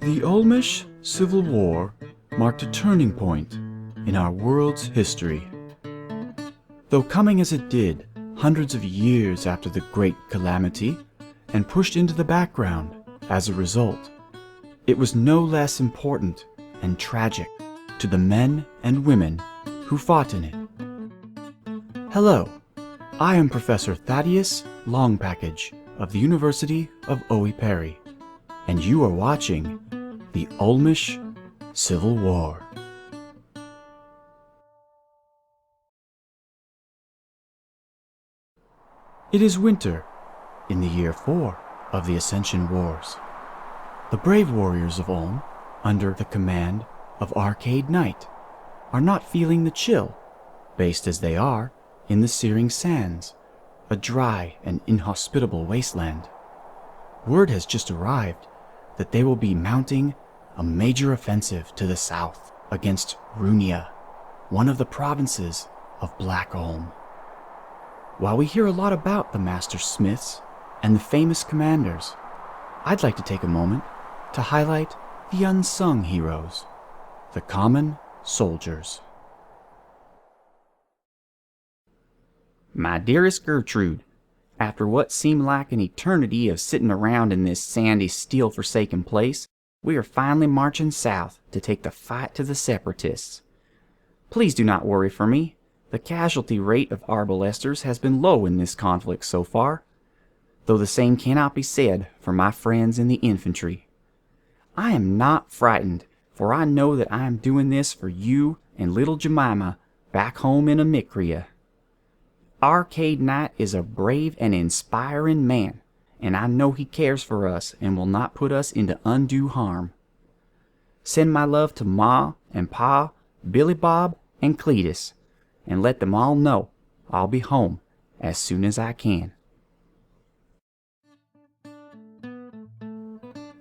The Ulmish Civil War marked a turning point in our world's history. Though coming as it did hundreds of years after the Great Calamity and pushed into the background as a result, it was no less important and tragic to the men and women who fought in it. Hello, I am Professor Thaddeus Longpackage of the University of Perry, and you are watching the Ulmish Civil War. It is winter in the year 4 of the Ascension Wars. The brave warriors of Ulm, under the command of Arcade Knight, are not feeling the chill, based as they are in the searing sands, a dry and inhospitable wasteland. Word has just arrived that they will be mounting a major offensive to the south against Runia, one of the provinces of Black Ulm. While we hear a lot about the master smiths and the famous commanders, I'd like to take a moment to highlight the unsung heroes, the common soldiers. My dearest Gertrude, after what seemed like an eternity of sitting around in this sandy, steel-forsaken place, we are finally marching south to take the fight to the Separatists. Please do not worry for me. The casualty rate of arbalesters has been low in this conflict so far, though the same cannot be said for my friends in the infantry. I am not frightened, for I know that I am doing this for you and little Jemima back home in Amicria. Arcade Knight is a brave and inspiring man, and I know he cares for us and will not put us into undue harm. Send my love to Ma and Pa, Billy Bob, and Cletus, and let them all know I'll be home as soon as I can.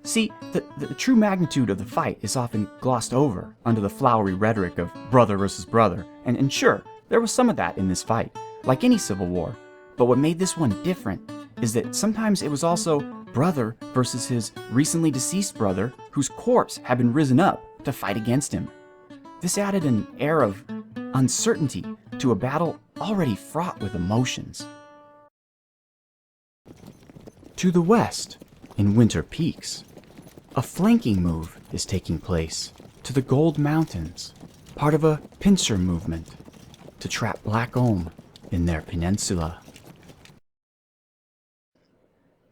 See, the true magnitude of the fight is often glossed over under the flowery rhetoric of brother versus brother, and sure, there was some of that in this fight, like any civil war, but what made this one different is that sometimes it was also brother versus his recently deceased brother whose corpse had been risen up to fight against him. This added an air of uncertainty to a battle already fraught with emotions. To the west, in Winter Peaks, a flanking move is taking place to the Gold Mountains, part of a pincer movement to trap Black Ulm in their peninsula.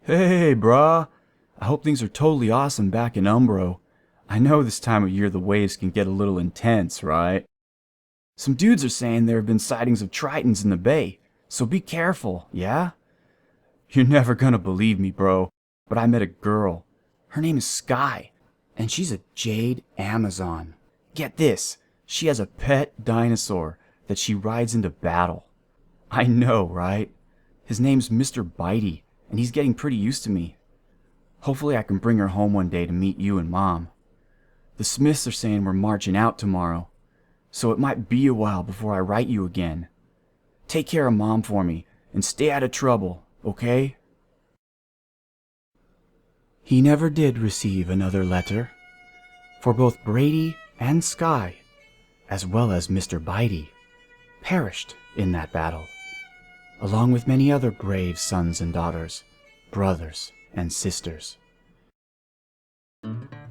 Hey, brah. I hope things are totally awesome back in Umbro. I know this time of year the waves can get a little intense, right? Some dudes are saying there have been sightings of tritons in the bay, so be careful, yeah? You're never gonna believe me, bro, but I met a girl. Her name is Sky, and she's a jade Amazon. Get this, she has a pet dinosaur that she rides into battle. I know, right? His name's Mr. Bitey, and he's getting pretty used to me. Hopefully I can bring her home one day to meet you and Mom. The Smiths are saying we're marching out tomorrow, so it might be a while before I write you again. Take care of Mom for me, and stay out of trouble, okay? He never did receive another letter, for both Brady and Sky, as well as Mr. Bitey, perished in that battle, along with many other brave sons and daughters, brothers and sisters.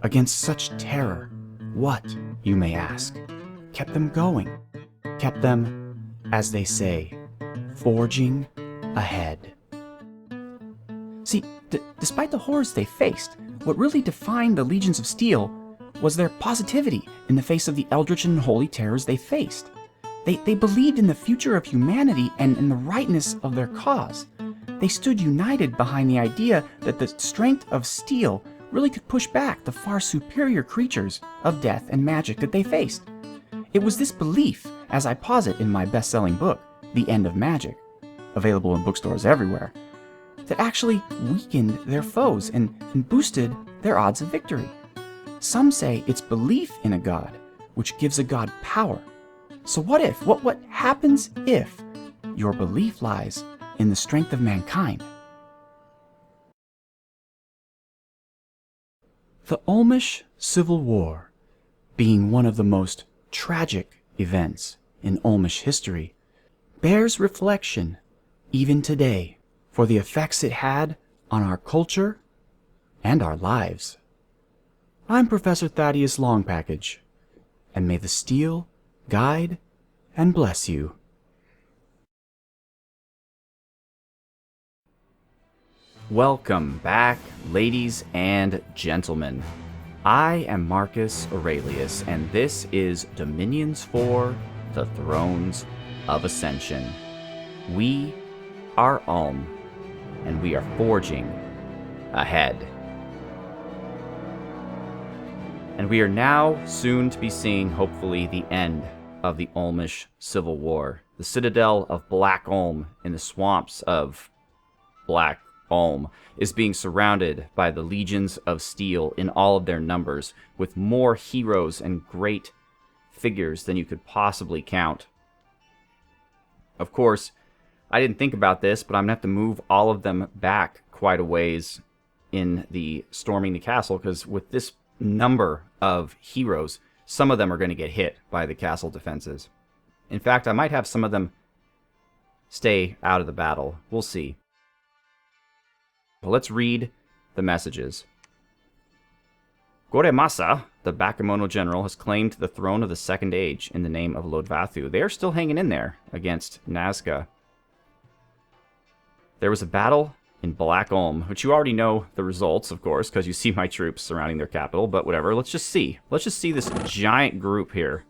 Against such terror, what, you may ask, kept them going, kept them, as they say, forging ahead? See, despite the horrors they faced, what really defined the Legions of Steel was their positivity in the face of the eldritch and unholy terrors they faced. They believed in the future of humanity and in the rightness of their cause. They stood united behind the idea that the strength of steel really could push back the far superior creatures of death and magic that they faced. It was this belief, as I posit in my best-selling book, The End of Magic, available in bookstores everywhere, that actually weakened their foes and boosted their odds of victory. Some say it's belief in a god, which gives a god power. So what if, what happens if your belief lies in the strength of mankind? The Ulmish Civil War, being one of the most tragic events in Ulmish history, bears reflection even today for the effects it had on our culture and our lives. I'm Professor Thaddeus Longpackage, and may the steel guide and bless you. Welcome back, ladies and gentlemen. I am Marcus Aurelius, and this is Dominions for the Thrones of Ascension. We are Ulm, and we are forging ahead. And we are now soon to be seeing, hopefully, the end of the Ulmish Civil War. The citadel of Black Ulm in the swamps of Black Ulm is being surrounded by the legions of steel in all of their numbers, with more heroes and great figures than you could possibly count. Of course, I didn't think about this, but I'm going to have to move all of them back quite a ways in the storming the castle, because with this number of heroes, some of them are going to get hit by the castle defenses. In fact, I might have some of them stay out of the battle. We'll see. Well, let's read the messages. Goremasa, the Bakemono general, has claimed the throne of the Second Age in the name of Lodvathu. They are still hanging in there against Nazca. There was a battle in Black Ulm, which you already know the results, of course, because you see my troops surrounding their capital, but whatever. Let's just see. Let's just see this giant group here.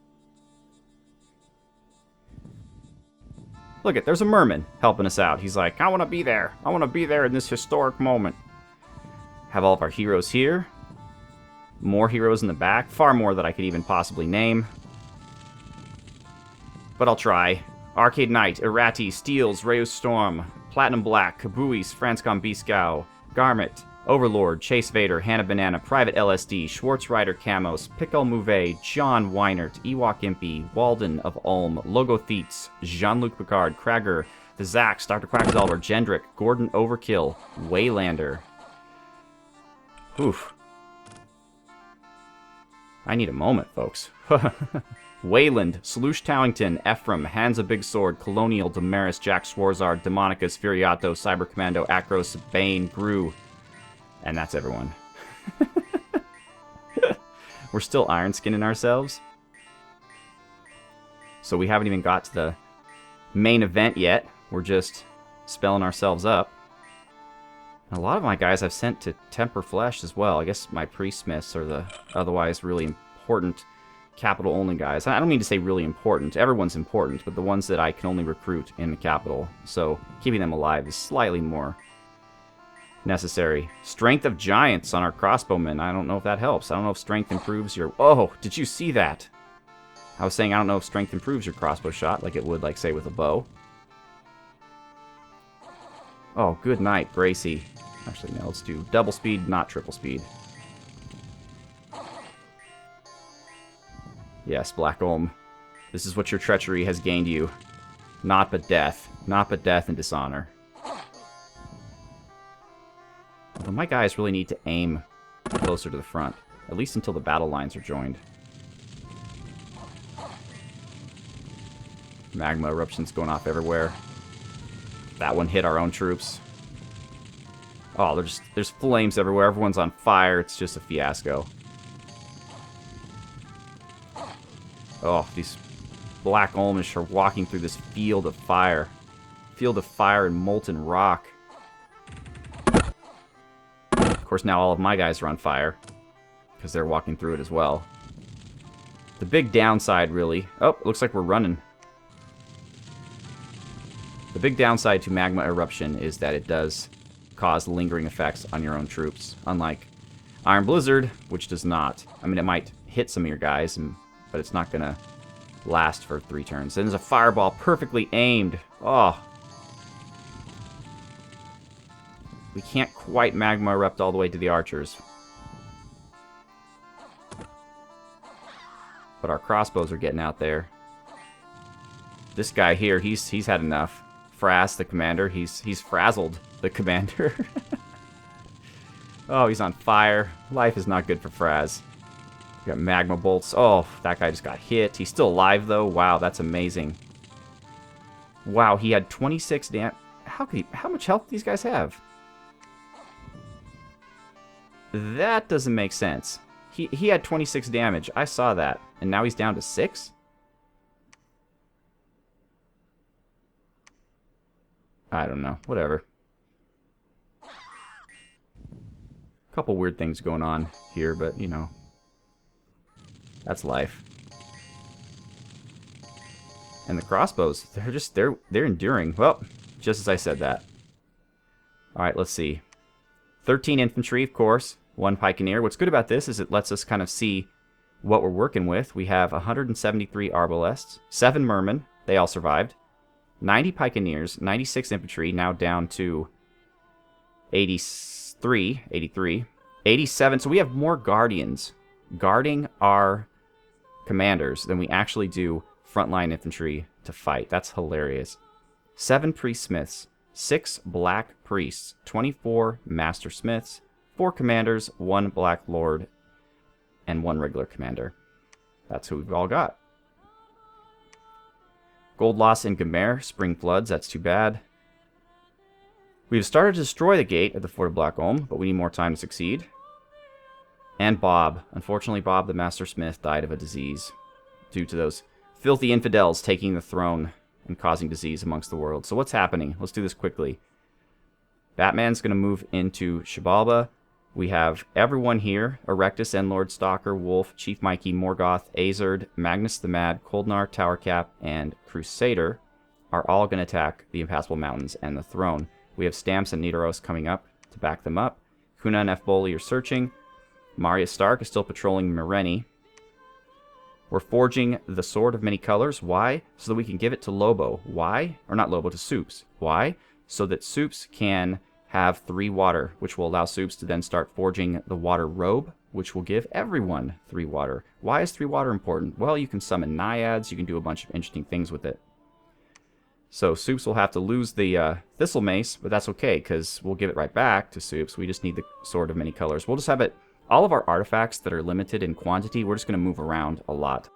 Look it, there's a merman helping us out. He's like, I want to be there. I want to be there in this historic moment. Have all of our heroes here. More heroes in the back. Far more than I could even possibly name. But I'll try. Arcade Knight, Irati, Steels, Reus Storm, Platinum Black, Cabuis, Franscom Biscow, Garmet, Overlord, Chase Vader, Hannah Banana, Private LSD, Schwartz Rider Camos, Pickle Mouvet, John Weinert, Ewok Impy, Walden of Ulm, Logo Theets, Jean-Luc Picard, Krager, The Zax, Dr. Quacksalver, Gendrick, Gordon Overkill, Waylander. Oof. I need a moment, folks. Wayland, Sloosh Towington, Ephraim, Hansa Big Sword, Colonial, Damaris, Jack Swarzard, Demonicus, Furiato, Cyber Commando, Acros, Bane, Gru. And that's everyone. We're still iron skinning ourselves. So we haven't even got to the main event yet. We're just spelling ourselves up. And a lot of my guys I've sent to Temper Flesh as well. I guess my priest-smiths are the otherwise really important capital-only guys. I don't mean to say really important. Everyone's important, but the ones that I can only recruit in the capital. So keeping them alive is slightly more necessary. Strength of Giants on our crossbowmen. I don't know if that helps. I don't know if strength improves your... Oh, did you see that? I was saying I don't know if strength improves your crossbow shot like it would, like, say, with a bow. Oh, good night, Gracie. Actually, no, let's do double speed, not triple speed. Yes, Black Ulm. This is what your treachery has gained you. Naught but death. Naught but death and dishonor. But my guys really need to aim closer to the front, at least until the battle lines are joined. Magma eruptions going off everywhere. That one hit our own troops. Oh, there's flames everywhere. Everyone's on fire. It's just a fiasco. Oh, these Black Ulmish are walking through this field of fire. Field of fire and molten rock. Of course, now all of my guys are on fire, because they're walking through it as well. The big downside, really... Oh, it looks like we're running. The big downside to magma eruption is that it does cause lingering effects on your own troops, unlike Iron Blizzard, which does not. I mean, it might hit some of your guys, but it's not going to last for 3 turns. And there's a fireball perfectly aimed. Oh. We can't quite magma erupt all the way to the archers. But our crossbows are getting out there. This guy here, he's had enough. Fraz, the commander, he's frazzled the commander. Oh, he's on fire. Life is not good for Fraz. We got magma bolts. Oh, that guy just got hit. He's still alive, though. Wow, that's amazing. Wow, he had 26 How much health do these guys have? That doesn't make sense. He had 26 damage. I saw that. And now he's down to 6? I don't know. Whatever. Couple weird things going on here, but, you know. That's life. And the crossbows, they're enduring. Well, just as I said that. Alright, let's see. 13 infantry, of course. 1 pikeneer. What's good about this is it lets us kind of see what we're working with. We have 173 arbalests, 7 mermen. They all survived. 90 pikeneers, 96 infantry, now down to 83, 87. So we have more guardians guarding our commanders than we actually do frontline infantry to fight. That's hilarious. 7 priest smiths, 6 black priests, 24 master smiths, 4 commanders, 1 black lord, and 1 regular commander. That's who we've all got. Gold loss in Gamer, spring floods, that's too bad. We've started to destroy the gate at the Fort of Black Ulm, but we need more time to succeed. And Bob. Unfortunately, Bob the Master Smith died of a disease due to those filthy infidels taking the throne and causing disease amongst the world. So what's happening? Let's do this quickly. Batman's going to move into Xibalba. We have everyone here. Erectus, Endlord, Stalker, Wolf, Chief Mikey, Morgoth, Azard, Magnus the Mad, Coldnar, Towercap, and Crusader are all going to attack the Impassable Mountains and the throne. We have Stamps and Nidoros coming up to back them up. Kuna and F. Boley are searching. Maria Stark is still patrolling Mireni. We're forging the Sword of Many Colors. Why? So that we can give it to Lobo. Why? Or not Lobo, to Soups. Why? So that Soups can have 3 water, which will allow Soups to then start forging the Water Robe, which will give everyone 3 water. Why is 3 water important? Well, you can summon Naiads. You can do a bunch of interesting things with it. So Soups will have to lose the Thistle Mace, but that's okay, because we'll give it right back to Soups. We just need the Sword of Many Colors. We'll just have it. All of our artifacts that are limited in quantity, we're just going to move around a lot.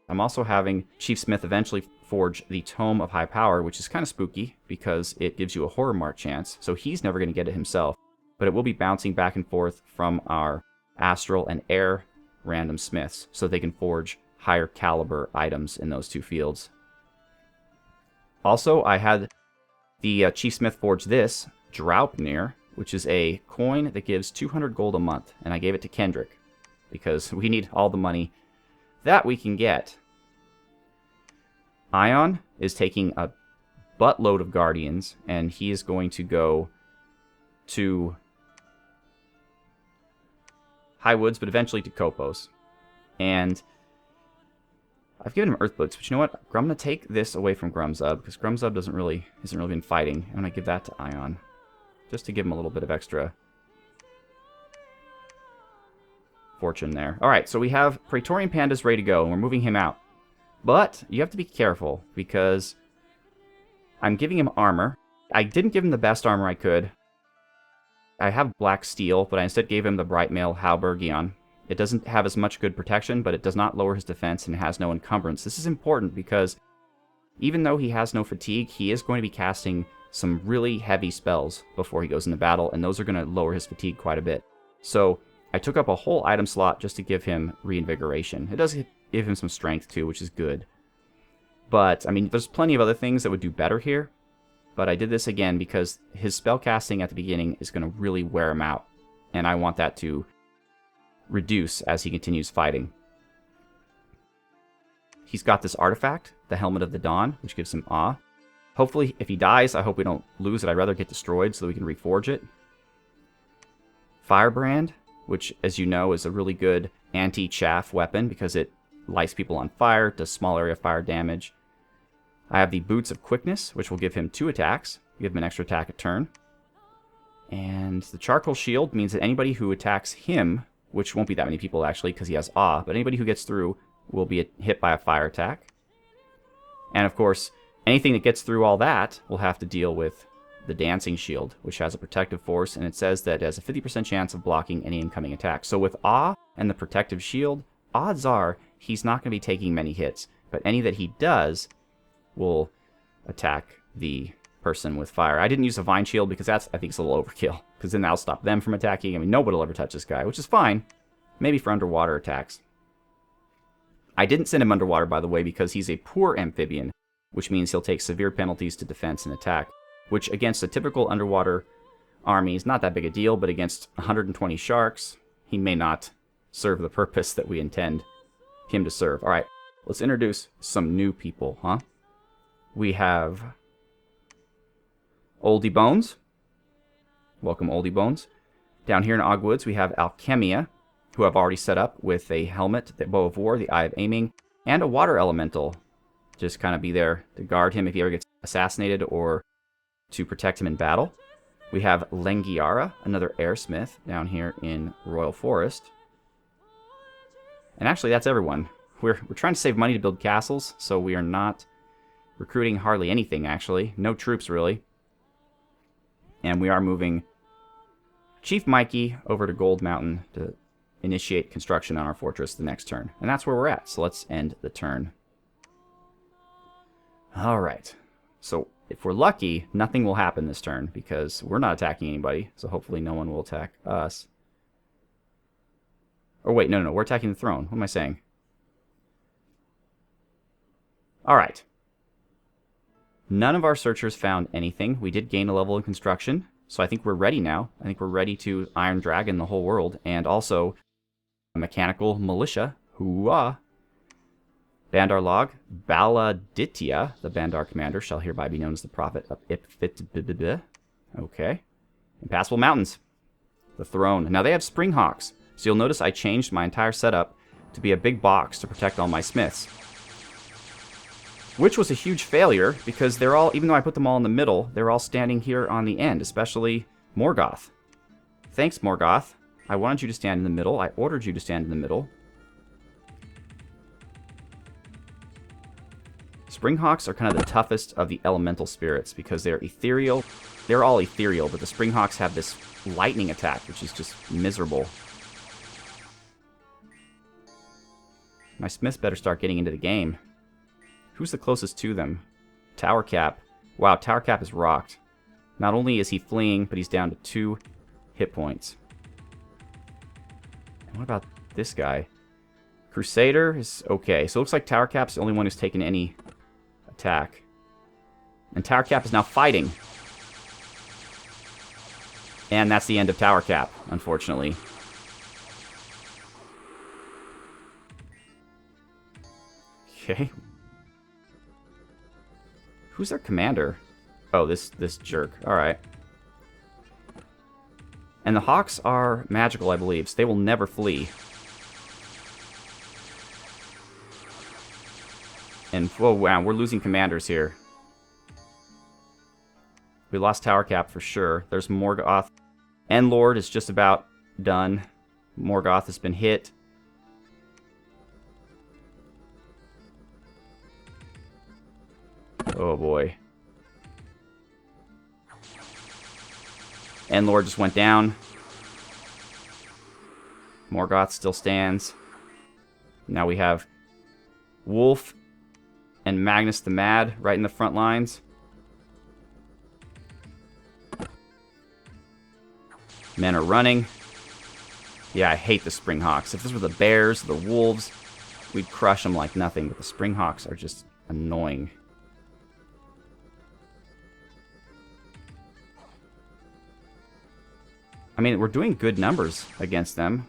I'm also having Chief Smith eventually forge the Tome of High Power, which is kind of spooky because it gives you a Horror Mark chance, so he's never going to get it himself. But it will be bouncing back and forth from our Astral and Air random smiths, so they can forge higher caliber items in those 2 fields. Also, I had the Chief Smith forge this, Draupnir, which is a coin that gives 200 gold a month, and I gave it to Kendrick because we need all the money that we can get. Ion is taking a buttload of guardians, and he is going to go to Highwoods, but eventually to Kopos. And I've given him Earth Boots, but you know what? I'm going to take this away from Grumzub, because Grumzub hasn't really been fighting. I'm going to give that to Ion, just to give him a little bit of extra fortune there. Alright, so we have Praetorian Pandas ready to go, and we're moving him out. But you have to be careful, because I'm giving him armor. I didn't give him the best armor I could. I have black steel, but I instead gave him the Bright Mail Halbergion. It doesn't have as much good protection, but it does not lower his defense and has no encumbrance. This is important because even though he has no fatigue, he is going to be casting some really heavy spells before he goes into battle, and those are going to lower his fatigue quite a bit. So I took up a whole item slot just to give him reinvigoration. It does give him some strength too, which is good. But, I mean, there's plenty of other things that would do better here. But I did this again because his spell casting at the beginning is going to really wear him out. And I want that to reduce as he continues fighting. He's got this artifact, the Helmet of the Dawn, which gives him awe. Hopefully, if he dies, I hope we don't lose it. I'd rather get destroyed so that we can reforge it. Firebrand, which, as you know, is a really good anti-chaff weapon because it lights people on fire, does small area fire damage. I have the Boots of Quickness, which will give him 2 attacks. Give him an extra attack a turn. And the Charcoal Shield means that anybody who attacks him, which won't be that many people actually because he has awe, but anybody who gets through will be hit by a fire attack. And of course, anything that gets through all that will have to deal with the Dancing Shield, which has a protective force, and it says that it has a 50% chance of blocking any incoming attack. So with Awe and the protective shield, odds are he's not going to be taking many hits, but any that he does will attack the person with fire. I didn't use a Vine Shield because that's, I think, it's a little overkill, because then that'll stop them from attacking. I mean, nobody will ever touch this guy, which is fine. Maybe for underwater attacks. I didn't send him underwater, by the way, because he's a poor amphibian, which means he'll take severe penalties to defense and attack, which against a typical underwater army is not that big a deal, but against 120 sharks, he may not serve the purpose that we intend him to serve. All right, let's introduce some new people, huh? We have Oldie Bones. Welcome, Oldie Bones. Down here in Ogwoods, we have Alchemia, who I've already set up with a helmet, the Bow of War, the Eye of Aiming, and a Water Elemental. Just kind of be there to guard him if he ever gets assassinated or to protect him in battle. We have Lengiara, another airsmith, down here in Royal Forest. And actually, that's everyone. We're trying to save money to build castles, so we are not recruiting hardly anything, actually. No troops, really. And we are moving Chief Mikey over to Gold Mountain to initiate construction on our fortress the next turn. And that's where we're at, so let's end the turn. Alright, so if we're lucky, nothing will happen this turn, because we're not attacking anybody, so hopefully no one will attack us. Or wait, no, we're attacking the throne. What am I saying? Alright. None of our searchers found anything. We did gain a level in construction, so I think we're ready now. I think we're ready to Iron Dragon the whole world, and also a mechanical militia. Hooah! Bandar log. Baladitya, the Bandar commander, shall hereby be known as the prophet of Ipfit. Okay. Impassable mountains. The throne. Now they have Springhawks, so you'll notice I changed my entire setup to be a big box to protect all my smiths. Which was a huge failure, because they're all, even though I put them all in the middle, they're all standing here on the end, especially Morgoth. Thanks, Morgoth. I wanted you to stand in the middle. I ordered you to stand in the middle. Springhawks are kind of the toughest of the elemental spirits because they're ethereal. They're all ethereal, but the Springhawks have this lightning attack, which is just miserable. My smiths better start getting into the game. Who's the closest to them? Tower Cap. Wow, Tower Cap is rocked. Not only is he fleeing, but he's down to 2 hit points. And what about this guy? Crusader is okay. So it looks like Tower Cap's the only one who's taken any attack. And Tower Cap is now fighting. And that's the end of Tower Cap, unfortunately. Okay. Who's their commander? Oh, this jerk. Alright. And the Hawks are magical, I believe, so they will never flee. And, whoa, wow, we're losing commanders here. We lost Tower Cap for sure. There's Morgoth. Endlord is just about done. Morgoth has been hit. Oh boy. Endlord just went down. Morgoth still stands. Now we have Wolf and Magnus the Mad right in the front lines. Men are running. Yeah, I hate the Springhawks. If this were the Bears, the Wolves, we'd crush them like nothing. But the Springhawks are just annoying. I mean, we're doing good numbers against them.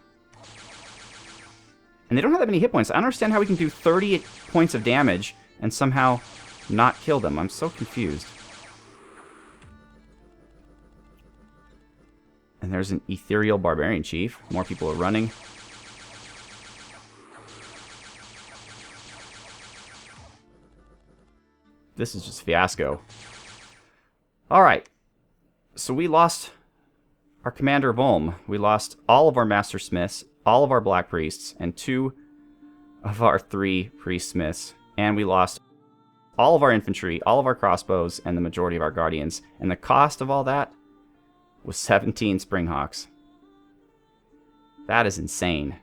And they don't have that many hit points. I don't understand how we can do 30 points of damage and somehow not kill them. I'm so confused. And there's an ethereal barbarian chief. More people are running. This is just fiasco. Alright. So we lost our commander of Ulm. We lost all of our master smiths, all of our black priests, and 2 of our 3 priest smiths. And we lost all of our infantry, all of our crossbows, and the majority of our guardians. And the cost of all that was 17 Springhawks. That is insane.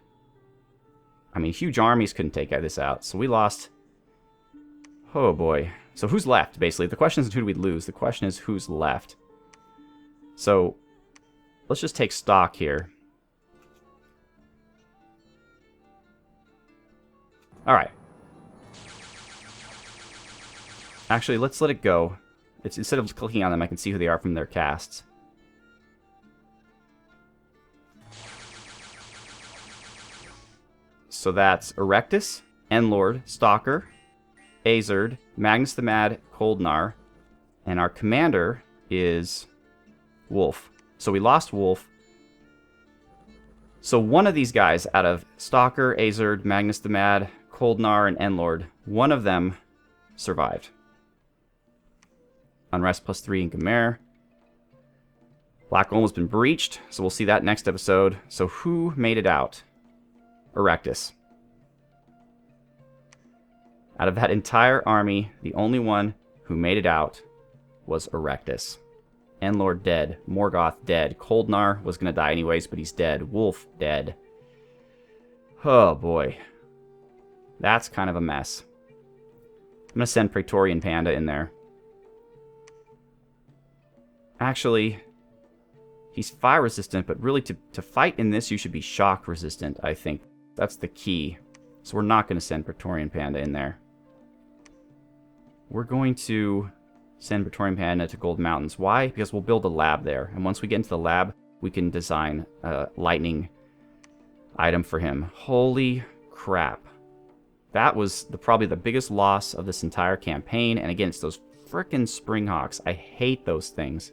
I mean, huge armies couldn't take this out, so we lost... Oh boy. So who's left, basically? The question isn't who do we lose, the question is who's left. So, let's just take stock here. Alright. Actually, let's let it go. Instead of clicking on them, I can see who they are from their casts. So that's Erectus, Endlord, Stalker, Azerd, Magnus the Mad, Coldnar, and our commander is Wolf. So we lost Wolf. So one of these guys out of Stalker, Azerd, Magnus the Mad, Coldnar, and Endlord, one of them survived. Unrest +3 in Khmer. Black Golem has been breached, so we'll see that next episode. So who made it out? Erectus. Out of that entire army, the only one who made it out was Erectus. Endlord dead. Morgoth dead. Coldnar was going to die anyways, but he's dead. Wolf dead. Oh boy. That's kind of a mess. I'm going to send Praetorian Panda in there. Actually, he's fire resistant, but really to fight in this, you should be shock resistant, I think. That's the key. So we're not going to send Praetorian Panda in there. We're going to send Praetorian Panda to Gold Mountains. Why? Because we'll build a lab there. And once we get into the lab, we can design a lightning item for him. Holy crap. That was probably the biggest loss of this entire campaign. And again, it's those frickin' Springhawks. I hate those things.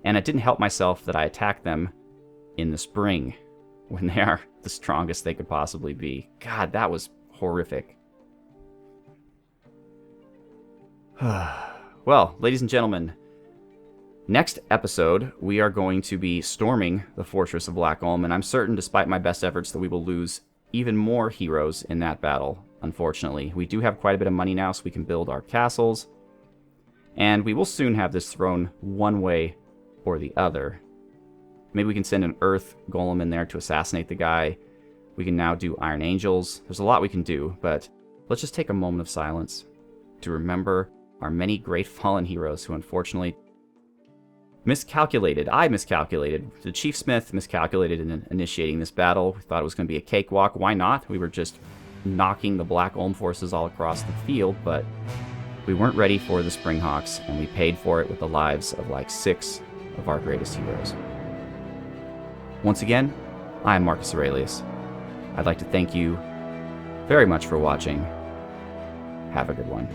And it didn't help myself that I attacked them in the spring when they are the strongest they could possibly be. God, that was horrific. Well, ladies and gentlemen, next episode, we are going to be storming the Fortress of Black Ulm, and I'm certain, despite my best efforts, that we will lose even more heroes in that battle, unfortunately. We do have quite a bit of money now, so we can build our castles, and we will soon have this thrown one way or the other. Maybe we can send an Earth Golem in there to assassinate the guy. We can now do Iron Angels. There's a lot we can do, but let's just take a moment of silence to remember our many great fallen heroes who unfortunately miscalculated. I miscalculated. The Chief Smith miscalculated in initiating this battle. We thought it was going to be a cakewalk. Why not? We were just knocking the Black Ulm forces all across the field, but we weren't ready for the Springhawks, and we paid for it with the lives of like 6 of our greatest heroes. Once again, I am Marcus Aurelius. I'd like to thank you very much for watching. Have a good one.